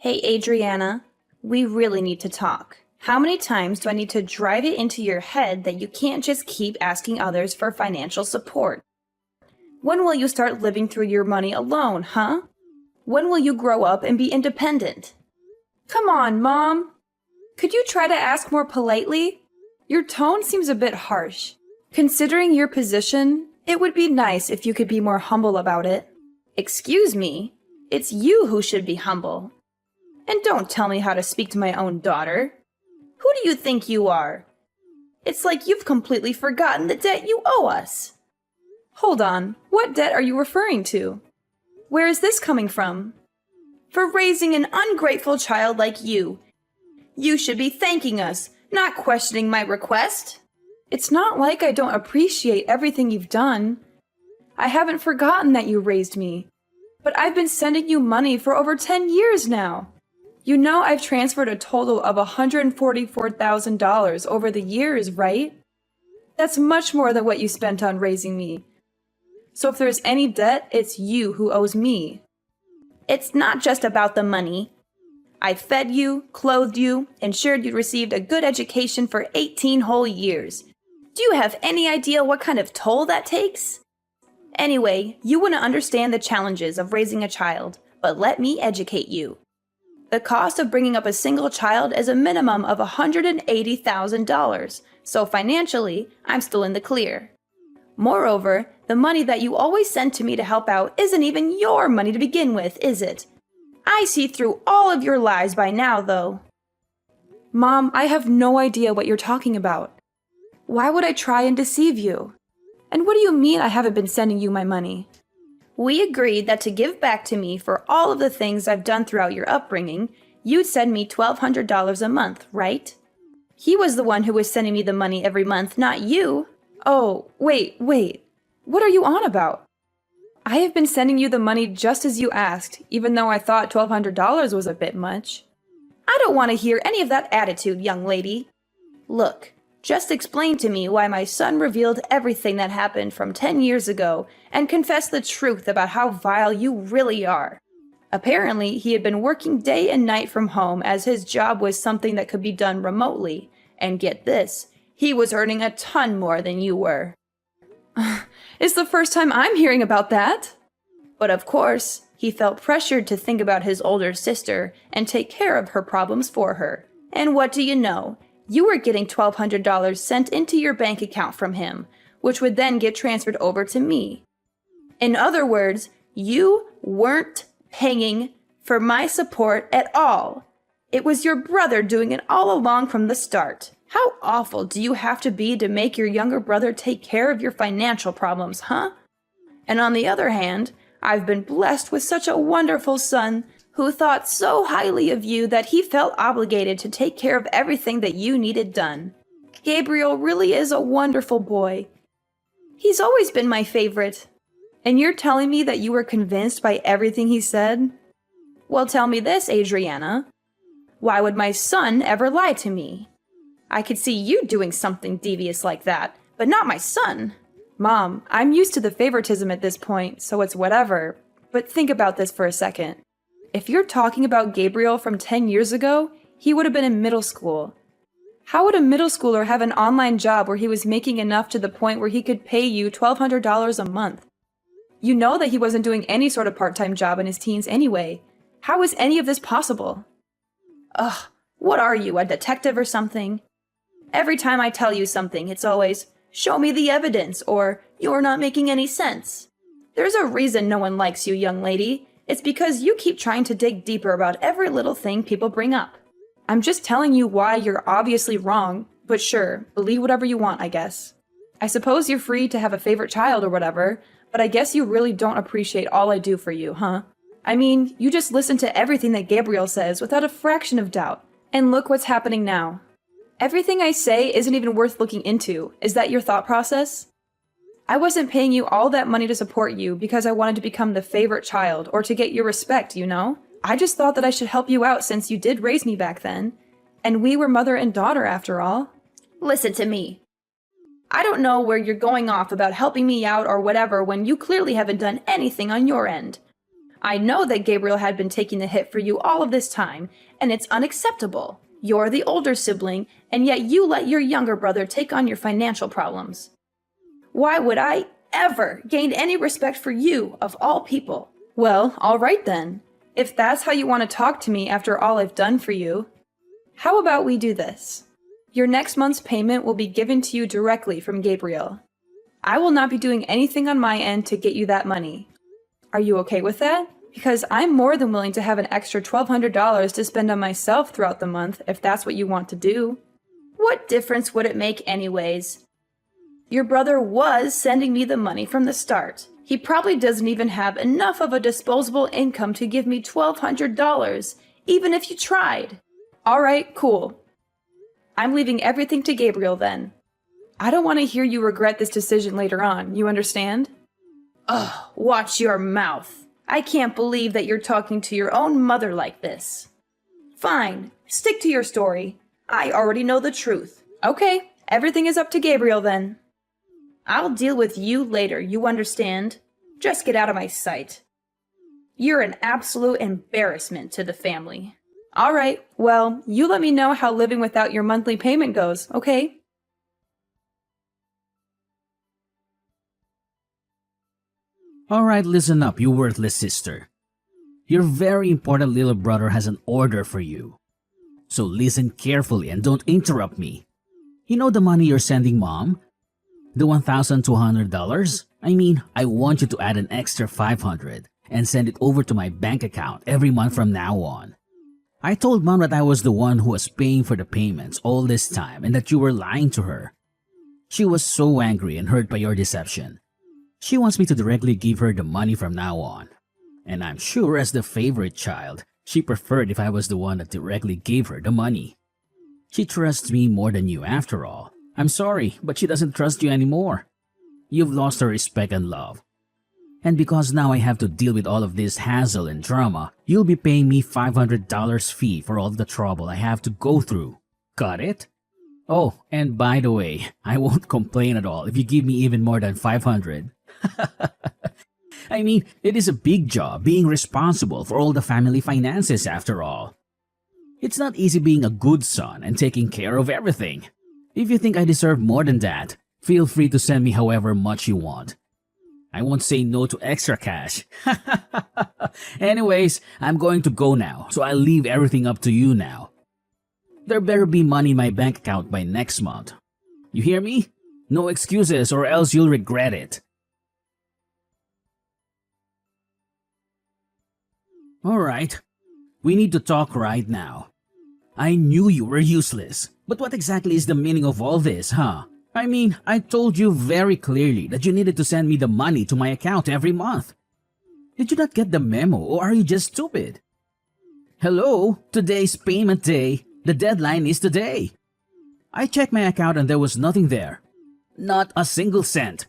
Hey, Adriana, we really need to talk. How many times do I need to drive it into your head that you can't just keep asking others for financial support? When will you start living through your money alone, huh? When will you grow up and be independent? Come on, Mom. Could you try to ask more politely? Your tone seems a bit harsh. Considering your position, it would be nice if you could be more humble about it. Excuse me, it's you who should be humble. And don't tell me how to speak to my own daughter. Who do you think you are? It's like you've completely forgotten the debt you owe us. Hold on, what debt are you referring to? Where is this coming from? For raising an ungrateful child like you. You should be thanking us, not questioning my request. It's not like I don't appreciate everything you've done. I haven't forgotten that you raised me. But I've been sending you money for over 10 years now. You know I've transferred a total of $144,000 over the years, right? That's much more than what you spent on raising me. So if there's any debt, it's you who owes me. It's not just about the money. I fed you, clothed you, ensured you received a good education for 18 whole years. Do you have any idea what kind of toll that takes? Anyway, you wouldn't understand the challenges of raising a child, but let me educate you. The cost of bringing up a single child is a minimum of $180,000, so financially, I'm still in the clear. Moreover, the money that you always send to me to help out isn't even your money to begin with, is it? I see through all of your lies by now, though. Mom, I have no idea what you're talking about. Why would I try and deceive you? And what do you mean I haven't been sending you my money? We agreed that to give back to me for all of the things I've done throughout your upbringing, you'd send me $1,200 a month, right? He was the one who was sending me the money every month, not you. Oh, wait. What are you on about? I have been sending you the money just as you asked, even though I thought $1,200 was a bit much. I don't want to hear any of that attitude, young lady. Look. Just explain to me why my son revealed everything that happened from 10 years ago and confessed the truth about how vile you really are. Apparently, he had been working day and night from home as his job was something that could be done remotely. And get this, he was earning a ton more than you were. It's the first time I'm hearing about that. But of course, he felt pressured to think about his older sister and take care of her problems for her. And what do you know? You were getting $1,200 sent into your bank account from him, which would then get transferred over to me. In other words, you weren't paying for my support at all. It was your brother doing it all along from the start. How awful do you have to be to make your younger brother take care of your financial problems, huh? And on the other hand, I've been blessed with such a wonderful son who thought so highly of you that he felt obligated to take care of everything that you needed done. Gabriel really is a wonderful boy. He's always been my favorite. And you're telling me that you were convinced by everything he said? Well, tell me this, Adriana. Why would my son ever lie to me? I could see you doing something devious like that, but not my son. Mom, I'm used to the favoritism at this point, so it's whatever. But think about this for a second. If you're talking about Gabriel from 10 years ago, he would have been in middle school. How would a middle schooler have an online job where he was making enough to the point where he could pay you $1,200 a month? You know that he wasn't doing any sort of part-time job in his teens anyway. How is any of this possible? Ugh, what are you, a detective or something? Every time I tell you something, it's always, show me the evidence, or you're not making any sense. There's a reason no one likes you, young lady. It's because you keep trying to dig deeper about every little thing people bring up. I'm just telling you why you're obviously wrong, but sure, believe whatever you want, I guess. I suppose you're free to have a favorite child or whatever, but I guess you really don't appreciate all I do for you, huh? I mean, you just listen to everything that Gabriel says without a fraction of doubt. And look what's happening now. Everything I say isn't even worth looking into. Is that your thought process? I wasn't paying you all that money to support you because I wanted to become the favorite child or to get your respect, you know? I just thought that I should help you out since you did raise me back then. And we were mother and daughter after all. Listen to me. I don't know where you're going off about helping me out or whatever when you clearly haven't done anything on your end. I know that Gabriel had been taking the hit for you all of this time, and it's unacceptable. You're the older sibling, and yet you let your younger brother take on your financial problems. Why would I ever gain any respect for you, of all people? Well, all right then. If that's how you want to talk to me after all I've done for you, how about we do this? Your next month's payment will be given to you directly from Gabriel. I will not be doing anything on my end to get you that money. Are you okay with that? Because I'm more than willing to have an extra $1,200 to spend on myself throughout the month if that's what you want to do. What difference would it make anyways? Your brother was sending me the money from the start. He probably doesn't even have enough of a disposable income to give me $1,200, even if you tried. All right, cool. I'm leaving everything to Gabriel then. I don't want to hear you regret this decision later on, you understand? Ugh, watch your mouth. I can't believe that you're talking to your own mother like this. Fine, stick to your story. I already know the truth. Okay, everything is up to Gabriel then. I'll deal with you later, you understand? Just get out of my sight. You're an absolute embarrassment to the family. All right, well, you let me know how living without your monthly payment goes, okay? Alright, listen up, you worthless sister. Your very important little brother has an order for you. So listen carefully and don't interrupt me. You know the money you're sending mom? The $1,200? I mean, I want you to add an extra $500 and send it over to my bank account every month from now on. I told mom that I was the one who was paying for the payments all this time and that you were lying to her. She was so angry and hurt by your deception. She wants me to directly give her the money from now on. And I'm sure as the favorite child, she preferred if I was the one that directly gave her the money. She trusts me more than you after all. I'm sorry, but she doesn't trust you anymore. You've lost her respect and love. And because now I have to deal with all of this hassle and drama, you'll be paying me $500 fee for all the trouble I have to go through. Got it? Oh, and by the way, I won't complain at all if you give me even more than $500. I mean, it is a big job being responsible for all the family finances after all. It's not easy being a good son and taking care of everything. If you think I deserve more than that, feel free to send me however much you want. I won't say no to extra cash. Anyways, I'm going to go now, so I'll leave everything up to you now. There better be money in my bank account by next month. You hear me? No excuses or else you'll regret it. Alright, we need to talk right now. I knew you were useless, but what exactly is the meaning of all this, huh? I mean, I told you very clearly that you needed to send me the money to my account every month. Did you not get the memo or are you just stupid? Hello, today's payment day. The deadline is today. I checked my account and there was nothing there. Not a single cent.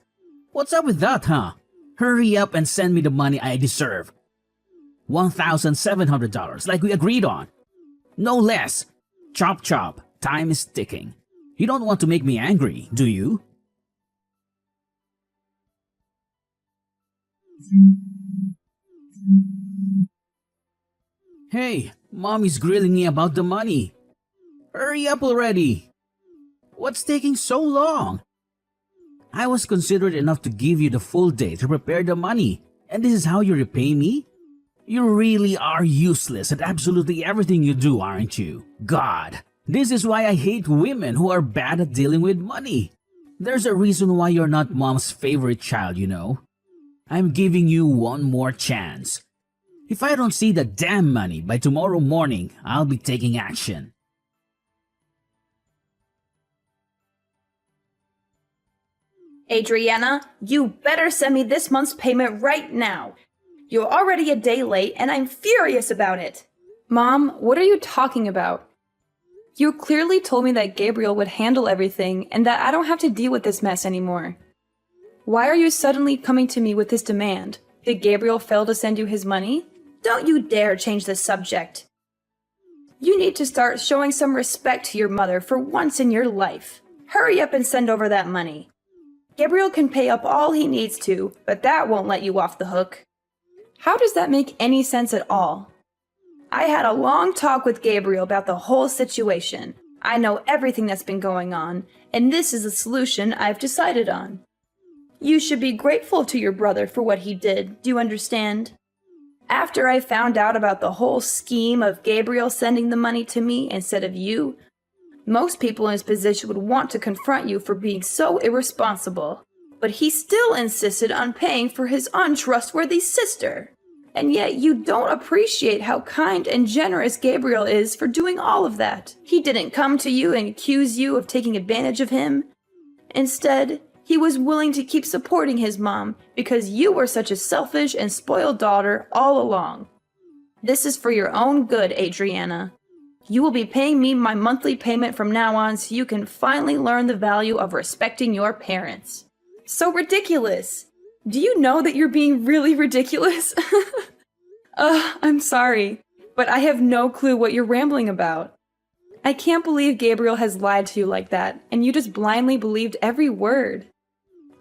What's up with that, huh? Hurry up and send me the money I deserve. $1,700 like we agreed on. No less. Chop chop. Time is ticking. You don't want to make me angry, do you? Hey, Mommy's grilling me about the money. Hurry up already. What's taking so long? I was considerate enough to give you the full day to prepare the money, and this is how you repay me? You really are useless at absolutely everything you do, aren't you? God, this is why I hate women who are bad at dealing with money. There's a reason why you're not mom's favorite child, you know. I'm giving you one more chance. If I don't see the damn money by tomorrow morning, I'll be taking action. Adriana, you better send me this month's payment right now. You're already a day late and I'm furious about it. Mom, what are you talking about? You clearly told me that Gabriel would handle everything and that I don't have to deal with this mess anymore. Why are you suddenly coming to me with this demand? Did Gabriel fail to send you his money? Don't you dare change the subject. You need to start showing some respect to your mother for once in your life. Hurry up and send over that money. Gabriel can pay up all he needs to, but that won't let you off the hook. How does that make any sense at all? I had a long talk with Gabriel about the whole situation. I know everything that's been going on, and this is the solution I've decided on. You should be grateful to your brother for what he did, do you understand? After I found out about the whole scheme of Gabriel sending the money to me instead of you, most people in his position would want to confront you for being so irresponsible. But he still insisted on paying for his untrustworthy sister. And yet you don't appreciate how kind and generous Gabriel is for doing all of that. He didn't come to you and accuse you of taking advantage of him. Instead, he was willing to keep supporting his mom because you were such a selfish and spoiled daughter all along. This is for your own good, Adriana. You will be paying me my monthly payment from now on so you can finally learn the value of respecting your parents. So ridiculous! Do you know that you're being really ridiculous? I'm sorry, but I have no clue what you're rambling about. I can't believe Gabriel has lied to you like that, and you just blindly believed every word.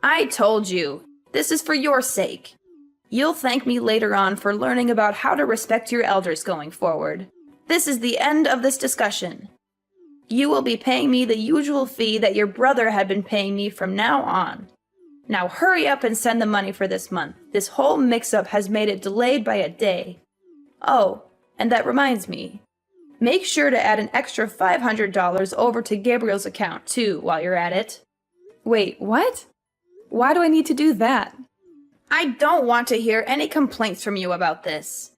I told you, this is for your sake. You'll thank me later on for learning about how to respect your elders going forward. This is the end of this discussion. You will be paying me the usual fee that your brother had been paying me from now on. Now hurry up and send the money for this month. This whole mix-up has made it delayed by a day. Oh, and that reminds me. Make sure to add an extra $500 over to Gabriel's account, too, while you're at it. Wait, what? Why do I need to do that? I don't want to hear any complaints from you about this.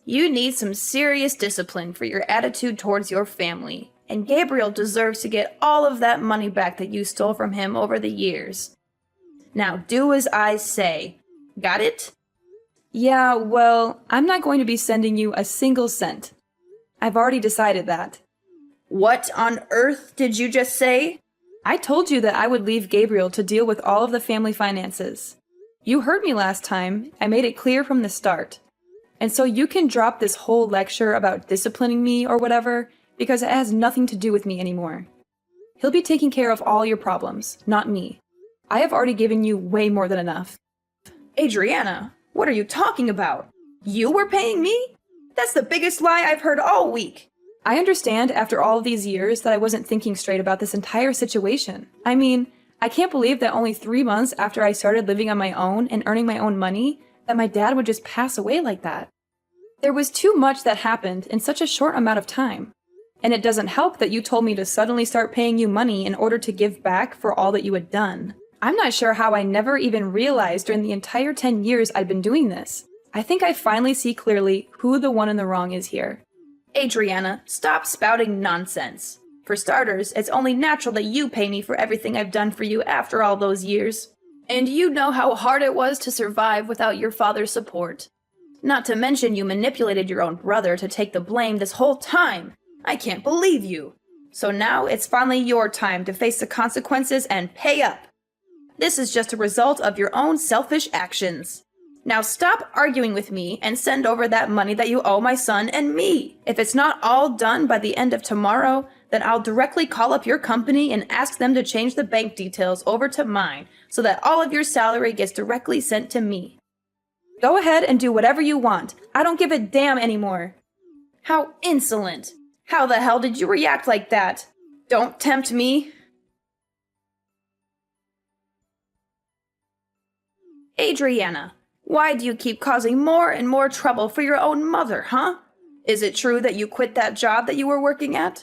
You need some serious discipline for your attitude towards your family, and Gabriel deserves to get all of that money back that you stole from him over the years. Now do as I say. Got it? Yeah, well, I'm not going to be sending you a single cent. I've already decided that. What on earth did you just say? I told you that I would leave Gabriel to deal with all of the family finances. You heard me last time. I made it clear from the start. And so you can drop this whole lecture about disciplining me or whatever, because it has nothing to do with me anymore. He'll be taking care of all your problems, not me. I have already given you way more than enough. Adriana, what are you talking about? You were paying me? That's the biggest lie I've heard all week. I understand after all of these years that I wasn't thinking straight about this entire situation. I mean, I can't believe that only 3 months after I started living on my own and earning my own money, that my dad would just pass away like that. There was too much that happened in such a short amount of time. And it doesn't help that you told me to suddenly start paying you money in order to give back for all that you had done. I'm not sure how I never even realized during the entire 10 years I'd been doing this. I think I finally see clearly who the one in the wrong is here. Adriana, stop spouting nonsense. For starters, it's only natural that you pay me for everything I've done for you after all those years. And you know how hard it was to survive without your father's support. Not to mention you manipulated your own brother to take the blame this whole time. I can't believe you. So now it's finally your time to face the consequences and pay up. This is just a result of your own selfish actions. Now stop arguing with me and send over that money that you owe my son and me. If it's not all done by the end of tomorrow, then I'll directly call up your company and ask them to change the bank details over to mine so that all of your salary gets directly sent to me. Go ahead and do whatever you want. I don't give a damn anymore. How insolent. How the hell did you react like that? Don't tempt me. Adriana, why do you keep causing more and more trouble for your own mother, huh? Is it true that you quit that job that you were working at?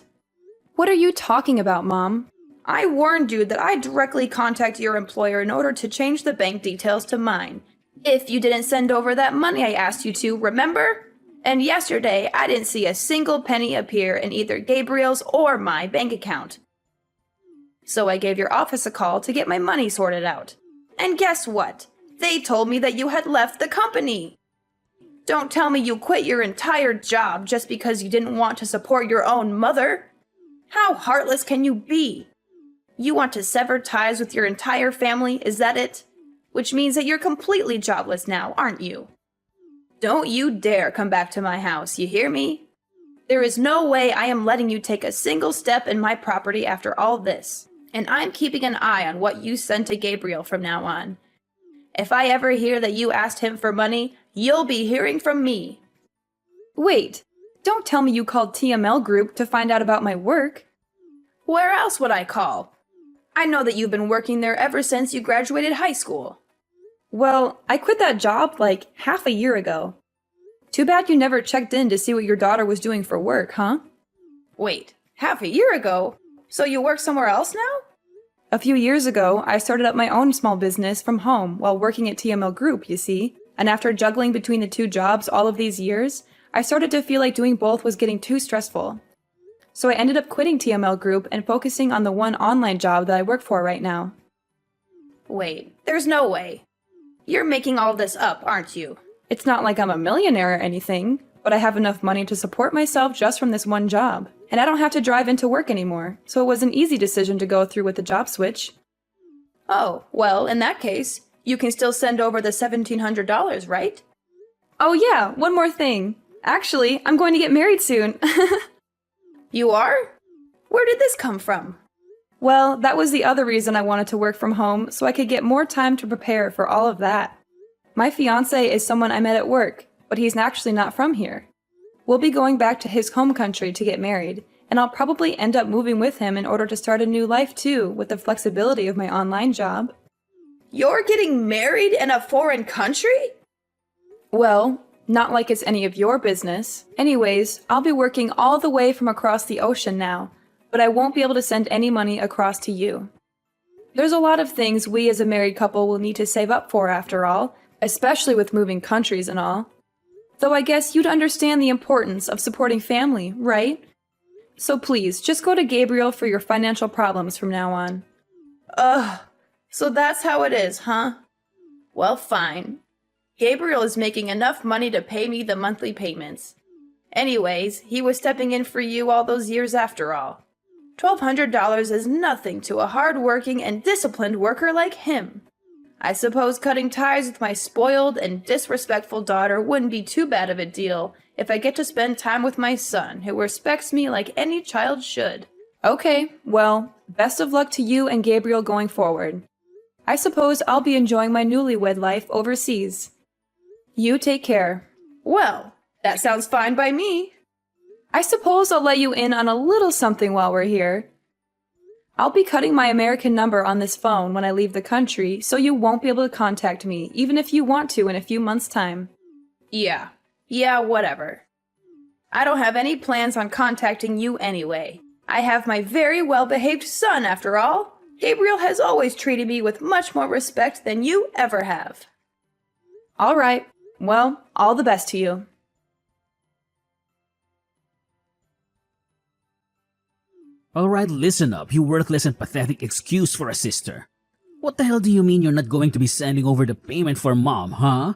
What are you talking about, Mom? I warned you that I'd directly contact your employer in order to change the bank details to mine. If you didn't send over that money I asked you to, remember? And yesterday, I didn't see a single penny appear in either Gabriel's or my bank account. So I gave your office a call to get my money sorted out. And guess what? They told me that you had left the company. Don't tell me you quit your entire job just because you didn't want to support your own mother. How heartless can you be? You want to sever ties with your entire family, is that it? Which means that you're completely jobless now, aren't you? Don't you dare come back to my house, you hear me? There is no way I am letting you take a single step in my property after all this. And I'm keeping an eye on what you send to Gabriel from now on. If I ever hear that you asked him for money, You'll be hearing from me. Wait, don't tell me you called TML Group to find out about my work. Where else would I call? I know that you've been working there ever since you graduated high school. Well, I quit that job like half a year ago. Too bad you never checked in to see what your daughter was doing for work, huh? Wait, half a year ago? So you work somewhere else now? A few years ago, I started up my own small business from home while working at TML Group, you see. And after juggling between the two jobs all of these years, I started to feel like doing both was getting too stressful. So I ended up quitting TML Group and focusing on the one online job that I work for right now. Wait, there's no way. You're making all this up, aren't you? It's not like I'm a millionaire or anything, but I have enough money to support myself just from this one job. And I don't have to drive into work anymore, so it was an easy decision to go through with the job switch. Oh, well, in that case, you can still send over the $1,700, right? Oh yeah, one more thing. Actually, I'm going to get married soon. You are? Where did this come from? Well, that was the other reason I wanted to work from home, so I could get more time to prepare for all of that. My fiancé is someone I met at work, but he's actually not from here. We'll be going back to his home country to get married, and I'll probably end up moving with him in order to start a new life too, with the flexibility of my online job. You're getting married in a foreign country? Well, not like it's any of your business. Anyways, I'll be working all the way from across the ocean now, but I won't be able to send any money across to you. There's a lot of things we as a married couple will need to save up for after all, especially with moving countries and all. Though I guess you'd understand the importance of supporting family, right? So please, just go to Gabriel for your financial problems from now on. Ugh, so that's how it is, huh? Well, fine. Gabriel is making enough money to pay me the monthly payments. Anyways, he was stepping in for you all those years after all. $1,200 is nothing to a hard-working and disciplined worker like him. I suppose cutting ties with my spoiled and disrespectful daughter wouldn't be too bad of a deal if I get to spend time with my son, who respects me like any child should. Okay, well, best of luck to you and Gabriel going forward. I suppose I'll be enjoying my newlywed life overseas. You take care. Well, that sounds fine by me. I suppose I'll let you in on a little something while we're here. I'll be cutting my American number on this phone when I leave the country, so you won't be able to contact me, even if you want to in a few months' time. Yeah, whatever. I don't have any plans on contacting you anyway. I have my very well-behaved son, after all. Gabriel has always treated me with much more respect than you ever have. All right. Well, all the best to you. Alright, listen up, you worthless and pathetic excuse for a sister. What the hell do you mean you're not going to be sending over the payment for mom, huh?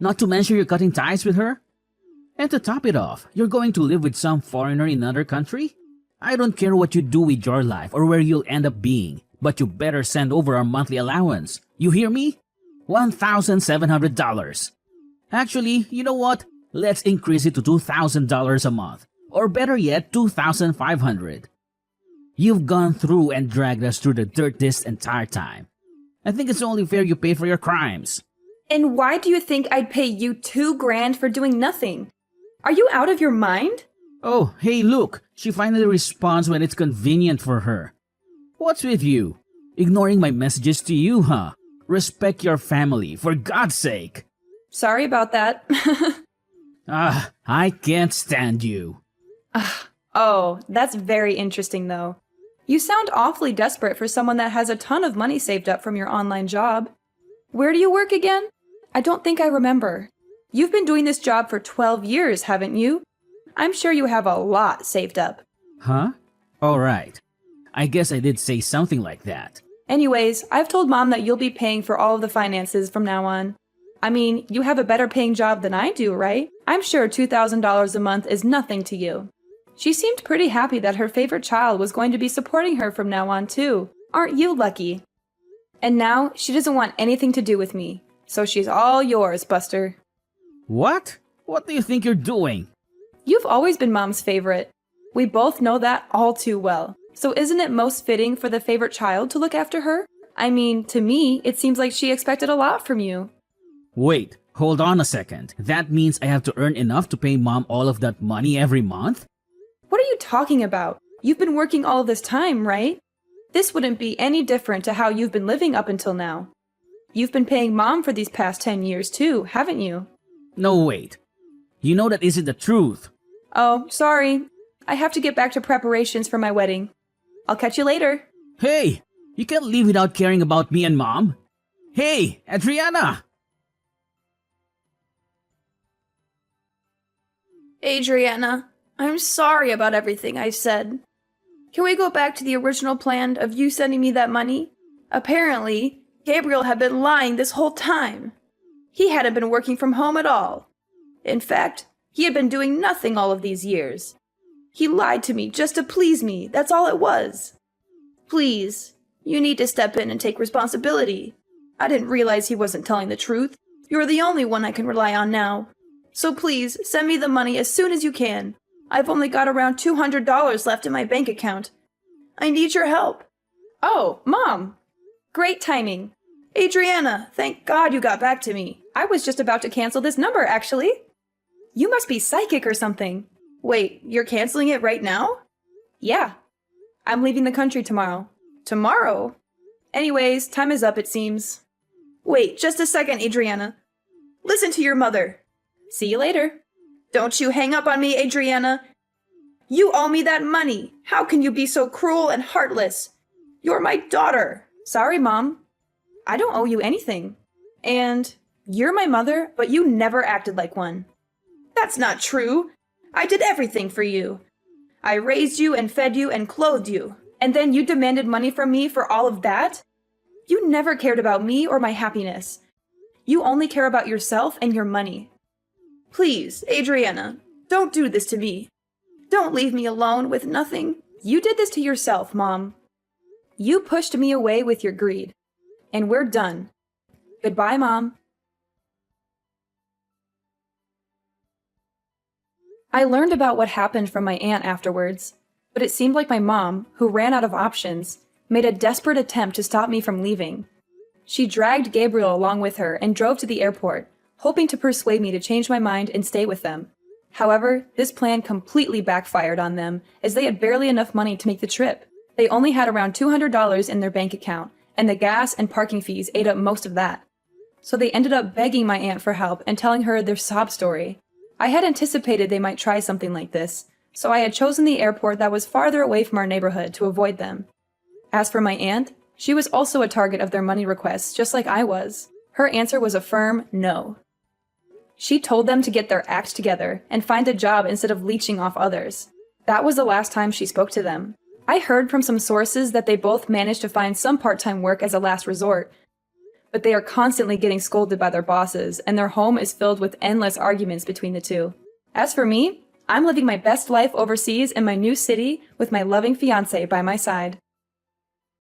Not to mention you're cutting ties with her? And to top it off, you're going to live with some foreigner in another country? I don't care what you do with your life or where you'll end up being, but you better send over our monthly allowance. You hear me? $1,700. Actually, you know what? Let's increase it to $2,000 a month. Or better yet, $2,500. You've gone through and dragged us through the dirt this entire time. I think it's only fair you pay for your crimes. And why do you think I'd pay you $2,000 for doing nothing? Are you out of your mind? Oh, hey look, she finally responds when it's convenient for her. What's with you? Ignoring my messages to you, huh? Respect your family, for God's sake. Sorry about that. I can't stand you. Oh, that's very interesting though. You sound awfully desperate for someone that has a ton of money saved up from your online job. Where do you work again? I don't think I remember. You've been doing this job for 12 years, haven't you? I'm sure you have a lot saved up. Huh? Alright. I guess I did say something like that. Anyways, I've told Mom that you'll be paying for all of the finances from now on. I mean, you have a better paying job than I do, right? I'm sure $2,000 a month is nothing to you. She seemed pretty happy that her favorite child was going to be supporting her from now on too. Aren't you lucky? And now, she doesn't want anything to do with me. So she's all yours, Buster. What? What do you think you're doing? You've always been Mom's favorite. We both know that all too well. So isn't it most fitting for the favorite child to look after her? I mean, to me, it seems like she expected a lot from you. Wait, Hold on a second. That means I have to earn enough to pay Mom all of that money every month? What are you talking about? You've been working all of this time, right? This wouldn't be any different to how you've been living up until now. You've been paying Mom for these past 10 years too, haven't you? No, wait. You know that isn't the truth. Oh, sorry. I have to get back to preparations for my wedding. I'll catch you later. Hey, you can't leave without caring about me and Mom. Hey, Adriana! Adriana, I'm sorry about everything I said. Can we go back to the original plan of you sending me that money? Apparently, Gabriel had been lying this whole time. He hadn't been working from home at all. In fact, he had been doing nothing all of these years. He lied to me just to please me, that's all it was. Please, you need to step in and take responsibility. I didn't realize he wasn't telling the truth. You're the only one I can rely on now. So please, send me the money as soon as you can. I've only got around $200 left in my bank account. I need your help. Oh, Mom! Great timing. Adriana, thank God you got back to me. I was just about to cancel this number, actually. You must be psychic or something. Wait, you're canceling it right now? Yeah. I'm leaving the country tomorrow. Tomorrow? Anyways, time is up, it seems. Wait, just a second, Adriana. Listen to your mother. See you later. Don't you hang up on me, Adriana. You owe me that money. How can you be so cruel and heartless? You're my daughter. Sorry, Mom. I don't owe you anything. And you're my mother, but you never acted like one. That's not true. I did everything for you. I raised you and fed you and clothed you. And then you demanded money from me for all of that? You never cared about me or my happiness. You only care about yourself and your money. Please, Adriana, don't do this to me. Don't leave me alone with nothing. You did this to yourself, Mom. You pushed me away with your greed. And we're done. Goodbye, Mom. I learned about what happened from my aunt afterwards, but it seemed like my mom, who ran out of options, made a desperate attempt to stop me from leaving. She dragged Gabriel along with her and drove to the airport, hoping to persuade me to change my mind and stay with them. However, this plan completely backfired on them, as they had barely enough money to make the trip. They only had around $200 in their bank account, and the gas and parking fees ate up most of that. So they ended up begging my aunt for help and telling her their sob story. I had anticipated they might try something like this, so I had chosen the airport that was farther away from our neighborhood to avoid them. As for my aunt, she was also a target of their money requests, just like I was. Her answer was a firm no. She told them to get their act together and find a job instead of leeching off others. That was the last time she spoke to them. I heard from some sources that they both managed to find some part-time work as a last resort, but they are constantly getting scolded by their bosses, and their home is filled with endless arguments between the two. As for me, I'm living my best life overseas in my new city with my loving fiancé by my side.